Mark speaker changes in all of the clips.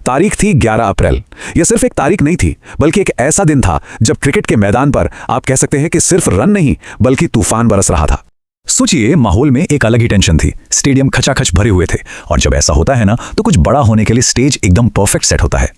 Speaker 1: तारीख थी 11 अप्रैल। यह सिर्फ एक तारीख नहीं थी, बल्कि एक ऐसा दिन था जब क्रिकेट के मैदान पर आप कह सकते हैं कि सिर्फ रन नहीं बल्कि तूफान बरस रहा था। सोचिए, माहौल में एक अलग ही टेंशन थी, स्टेडियम खचाखच भरे हुए थे, और जब ऐसा होता है ना तो कुछ बड़ा होने के लिए स्टेज एकदम परफेक्ट सेट होता है।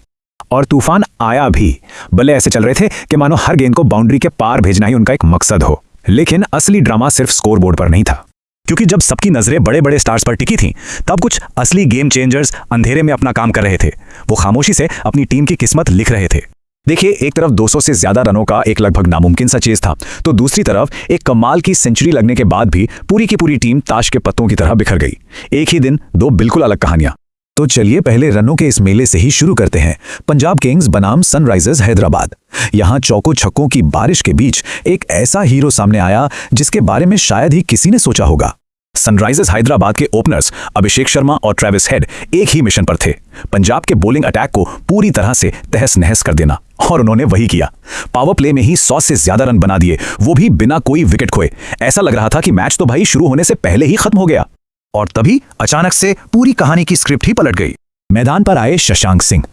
Speaker 1: और तूफान आया भी। बल्ले ऐसे चल रहे थे कि मानो हर गेंद को बाउंड्री के पार भेजना ही उनका एक मकसद हो। लेकिन असली ड्रामा सिर्फ स्कोरबोर्ड पर नहीं था, क्योंकि जब सबकी नजरें बड़े बड़े स्टार्स पर टिकी थीं, तब कुछ असली गेम चेंजर्स अंधेरे में अपना काम कर रहे थे। वो खामोशी से अपनी टीम की किस्मत लिख रहे थे। देखिए, एक तरफ 200 से ज्यादा रनों का एक लगभग नामुमकिन सा चेज था, तो दूसरी तरफ एक कमाल की सेंचुरी लगने के बाद भी पूरी की पूरी टीम ताश के पत्तों की तरह बिखर गई। एक ही दिन दो बिल्कुल अलग कहानियां। तो चलिए पहले रनों के इस मेले से ही शुरू करते हैं। पंजाब किंग्स बनाम सनराइजर्स हैदराबाद। यहां चौकों छक्कों की बारिश के बीच एक ऐसा हीरो सामने आया जिसके बारे में शायद ही किसी ने सोचा होगा। सनराइजर्स हैदराबाद के ओपनर्स अभिषेक शर्मा और ट्रेविस हेड एक ही मिशन पर थे, पंजाब के बॉलिंग अटैक को पूरी तरह से तहस नहस कर देना, और उन्होंने वही किया। पावर प्ले में ही 100 से ज्यादा रन बना दिए, वो भी बिना कोई विकेट खोए। ऐसा लग रहा था कि मैच तो भाई शुरू होने से पहले ही खत्म हो गया। और तभी अचानक से पूरी कहानी की स्क्रिप्ट ही पलट गई। मैदान पर आए शशांक सिंह।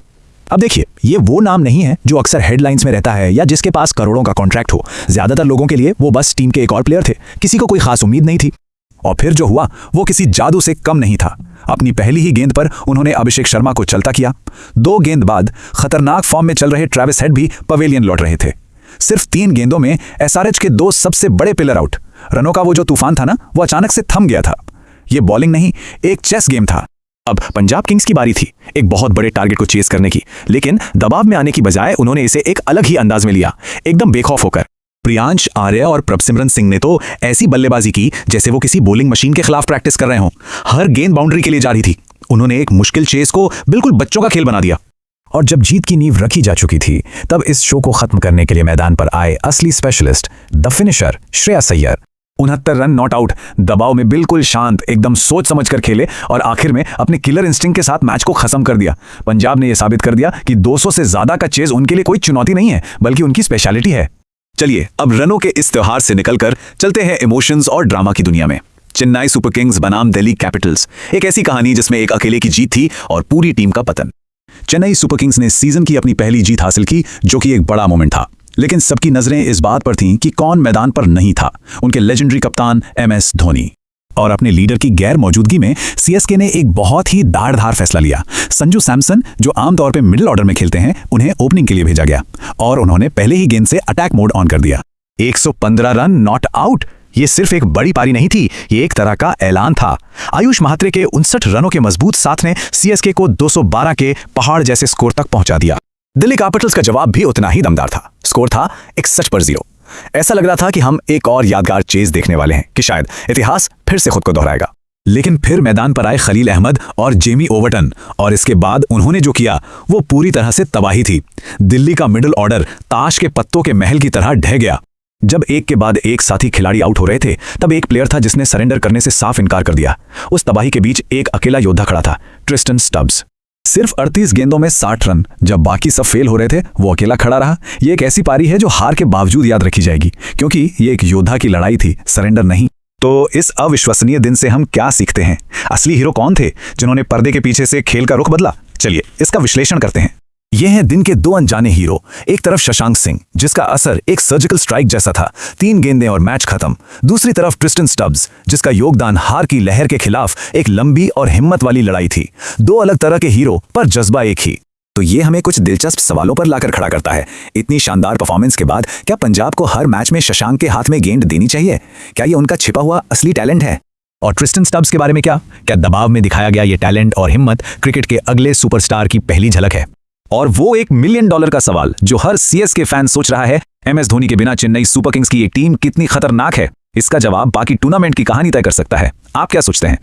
Speaker 1: अब देखिए, ये वो नाम नहीं है जो अक्सर हेडलाइंस में रहता है या जिसके पास करोड़ों का कॉन्ट्रैक्ट हो। ज्यादातर लोगों के लिए वो बस टीम के एक और प्लेयर थे, किसी को कोई खास उम्मीद नहीं थी। और फिर जो हुआ वो किसी जादू से कम नहीं था। अपनी पहली ही गेंद पर उन्होंने अभिषेक शर्मा को चलता किया। 2 गेंद बाद खतरनाक फॉर्म में चल रहे ट्रेविस हेड भी पवेलियन लौट रहे थे। सिर्फ 3 गेंदों में एसआरएच के 2 सबसे बड़े पिलर आउट। रनों का वो जो तूफान था ना, वो अचानक से थम गया था। ये बॉलिंग नहीं, एक चेस गेम था। अब पंजाब किंग्स की बारी थी एक बहुत बड़े टारगेट को चेस करने की, लेकिन दबाव में आने की बजाय उन्होंने इसे एक अलग ही अंदाज में लिया, एकदम बेखौफ होकर। प्रियांश आर्य और प्रभसिमरन सिंह ने तो ऐसी बल्लेबाजी की जैसे वो किसी बॉलिंग मशीन के खिलाफ प्रैक्टिस कर रहे हों। हर गेंद बाउंड्री के लिए जा रही थी। उन्होंने एक मुश्किल चेस को बिल्कुल बच्चों का खेल बना दिया। और जब जीत की नींव रखी जा चुकी थी, तब इस शो को खत्म करने के लिए मैदान पर आए असली specialist, the finisher Shreyas Iyer. 69 run not out, दबाव में बिल्कुल शांत, एकदम सोच समझ कर खेले और आखिर में अपने किलर इंस्टिंक्ट के साथ मैच को खत्म कर दिया। पंजाब ने यह साबित कर दिया कि 200 से ज्यादा का चेज उनके लिए कोई चुनौती नहीं है, बल्कि उनकी स्पेशलिटी है। चलिए अब रनों के इस त्योहार से निकलकर चलते हैं इमोशंस और ड्रामा की दुनिया में। चेन्नई सुपर किंग्स बनाम दिल्ली कैपिटल्स। एक ऐसी कहानी जिसमें एक अकेले की जीत थी और पूरी टीम का पतन। चेन्नई सुपर किंग्स ने सीजन की अपनी पहली जीत हासिल की, जो कि एक बड़ा मोमेंट था। लेकिन सबकी नजरें इस बात पर थीं कि कौन मैदान पर नहीं था। उनके लेजेंडरी कप्तान MS धोनी। और अपने लीडर की गैर मौजूदगी में सीएसके ने एक बहुत ही दाढ़धार फैसला लिया। संजू सैमसन, जो आमतौर पर मिडिल ऑर्डर में खेलते हैं, उन्हें ओपनिंग के लिए भेजा गया और उन्होंने पहले ही गेंद से अटैक मोड ऑन कर दिया। 115 रन नॉट आउट। ये सिर्फ एक बड़ी पारी नहीं थी, ये एक तरह का ऐलान था। आयुष महात्रे के 59 रनों के मजबूत साथ ने सीएसके को 212 के पहाड़ जैसे स्कोर तक पहुंचा दिया। दिल्ली कैपिटल्स का जवाब भी उतना ही दमदार था। स्कोर था 61 पर 0। ऐसा लग रहा था कि हम एक और यादगार चेज देखने वाले हैं, कि शायद इतिहास फिर से खुद को दोहराएगा। लेकिन फिर मैदान पर आए खलील अहमद और जेमी ओवरटन, और इसके बाद उन्होंने जो किया वो पूरी तरह से तबाही थी। दिल्ली का मिडिल ऑर्डर ताश के पत्तों के महल की तरह ढह गया। जब एक के बाद एक साथी खिलाड़ी आउट हो रहे थे, तब एक प्लेयर था जिसने सरेंडर करने से साफ इनकार कर दिया। उस तबाही के बीच एक अकेला योद्धा खड़ा था, ट्रिस्टन स्टब्स। सिर्फ 38 गेंदों में 60 रन। जब बाकी सब फेल हो रहे थे, वो अकेला खड़ा रहा। ये एक ऐसी पारी है जो हार के बावजूद याद रखी जाएगी, क्योंकि ये एक योद्धा की लड़ाई थी, सरेंडर नहीं। तो इस अविश्वसनीय दिन से हम क्या सीखते हैं? असली हीरो कौन थे जिन्होंने पर्दे के पीछे से खेल का रुख बदला? चलिए इसका विश्लेषण करते हैं। ये हैं दिन के 2 अनजाने हीरो। एक तरफ शशांक सिंह, जिसका असर एक सर्जिकल स्ट्राइक जैसा था, 3 गेंदें और मैच खत्म। दूसरी तरफ ट्रिस्टन स्टब्स, जिसका योगदान हार की लहर के खिलाफ एक लंबी और हिम्मत वाली लड़ाई थी। 2 अलग तरह के हीरो, पर जज्बा एक ही। तो ये हमें कुछ दिलचस्प सवालों पर लाकर खड़ा करता है। इतनी शानदार परफॉर्मेंस के बाद क्या पंजाब को हर मैच में शशांक के हाथ में गेंद देनी चाहिए? क्या ये उनका छिपा हुआ असली टैलेंट है? और ट्रिस्टन स्टब्स के बारे में क्या दबाव में दिखाया गया ये टैलेंट और हिम्मत क्रिकेट के अगले सुपरस्टार की पहली झलक है? और वो $1 मिलियन का सवाल जो हर सीएसके फैन सोच रहा है, MS धोनी के बिना चेन्नई सुपर किंग्स की ये टीम कितनी खतरनाक है? इसका जवाब बाकी टूर्नामेंट की कहानी तय कर सकता है। आप क्या सोचते हैं?